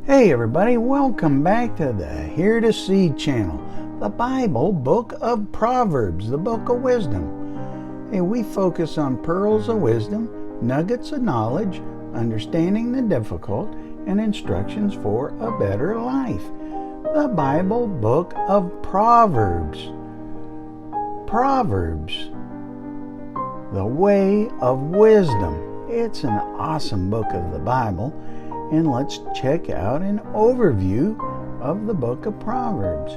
Hey everybody, welcome back to the Hear2See channel, the Bible book of Proverbs, the book of wisdom. Hey, we focus on pearls of wisdom, nuggets of knowledge, understanding the difficult, and instructions for a better life. The Bible book of Proverbs. Proverbs, the way of wisdom. It's an awesome book of the Bible. And let's check out an overview of the book of Proverbs.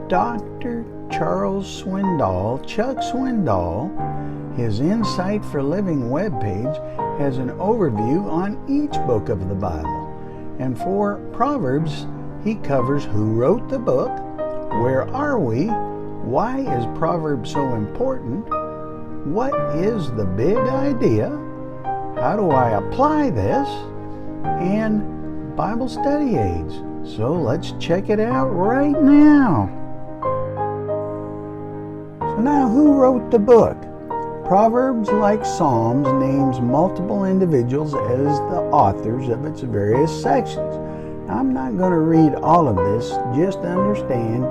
Dr. Charles Swindoll, Chuck Swindoll, his Insight for Living webpage has an overview on each book of the Bible. And for Proverbs, he covers who wrote the book, where are we, why is Proverbs so important, what is the big idea, how do I apply this, and Bible study aids. So let's check it out right now. So now, who wrote the book? Proverbs, like Psalms, names multiple individuals as the authors of its various sections. Now, I'm not going to read all of this, just understand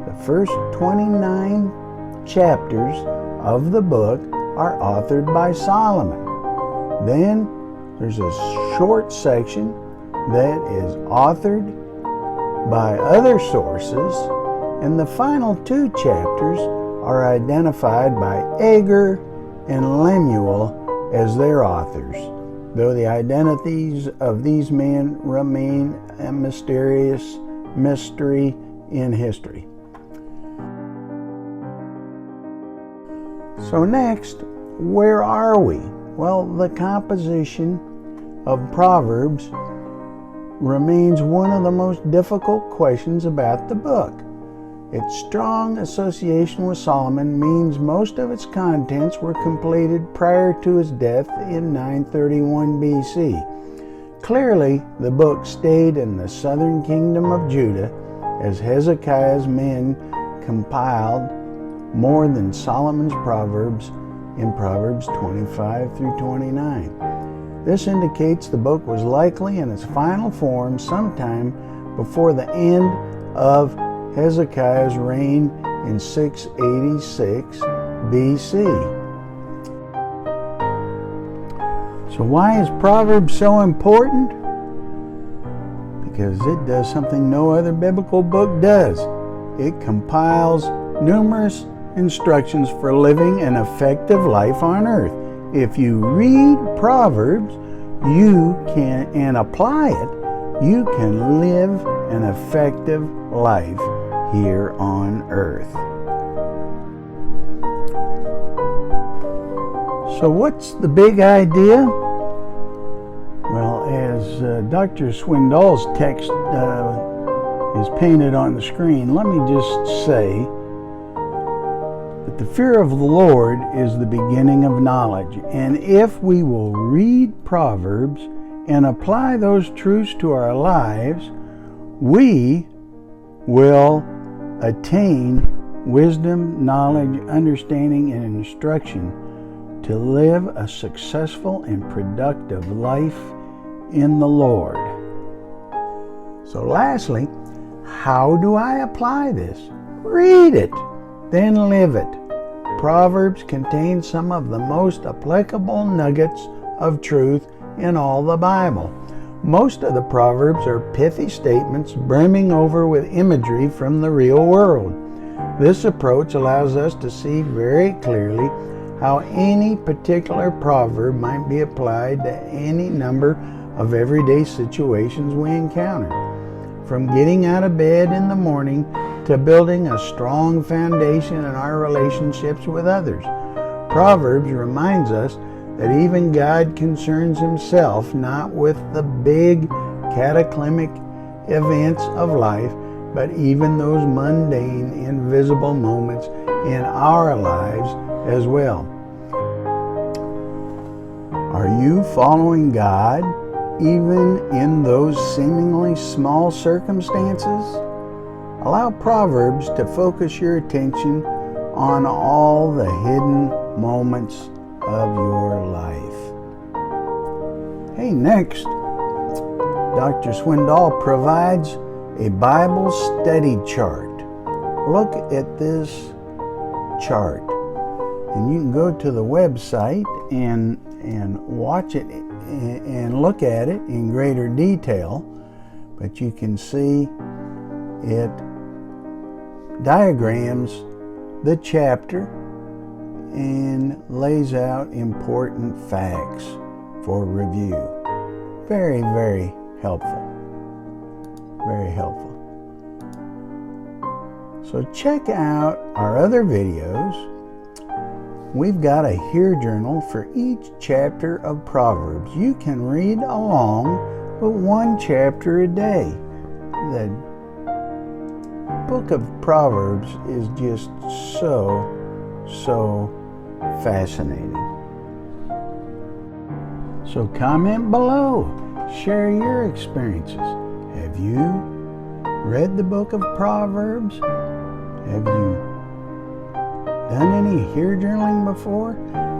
the first 29 chapters of the book are authored by Solomon. Then there's a short section that is authored by other sources, and the final 2 chapters are identified by Agur and Lemuel as their authors, though the identities of these men remain a mysterious mystery in history. So next, where are we? Well, the composition of Proverbs remains one of the most difficult questions about the book. Its strong association with Solomon means most of its contents were completed prior to his death in 931 BC. Clearly, the book stayed in the southern kingdom of Judah as Hezekiah's men compiled more than Solomon's Proverbs in Proverbs 25 through 29. This indicates the book was likely in its final form sometime before the end of Hezekiah's reign in 686 BC. So why is Proverbs so important? Because it does something no other biblical book does. It compiles numerous instructions for living an effective life on earth. If you read Proverbs, and apply it, you can live an effective life here on earth. So what's the big idea? Well, as Dr. Swindoll's text is painted on the screen, let me just say that the fear of the Lord is the beginning of knowledge. And if we will read Proverbs and apply those truths to our lives, we will attain wisdom, knowledge, understanding, and instruction to live a successful and productive life in the Lord. So lastly, how do I apply this? Read it, then live it. Proverbs contains some of the most applicable nuggets of truth in all the Bible. Most of the Proverbs are pithy statements brimming over with imagery from the real world. This approach allows us to see very clearly how any particular proverb might be applied to any number of everyday situations we encounter. From getting out of bed in the morning to building a strong foundation in our relationships with others. Proverbs reminds us that even God concerns himself not with the big cataclysmic events of life, but even those mundane, invisible moments in our lives as well. Are you following God even in those seemingly small circumstances? Allow Proverbs to focus your attention on all the hidden moments of your life. Hey, next, Dr. Swindoll provides a Bible study chart. Look at this chart. And you can go to the website and watch it and look at it in greater detail. But you can see it diagrams the chapter and lays out important facts for review. Very, very helpful. Very helpful. So check out our other videos. We've got a Hear Journal for each chapter of Proverbs. You can read along with one chapter a day. The book of Proverbs is just so fascinating. So comment below. Share your experiences. Have you read the book of Proverbs? Have you done any Hear Journaling before?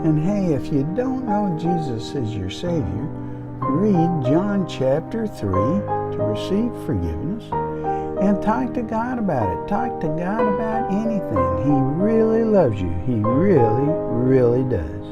And hey, if you don't know Jesus as your Savior, read John chapter 3 to receive forgiveness and talk to God about it. Talk to God about anything. He really loves you. He really, really does.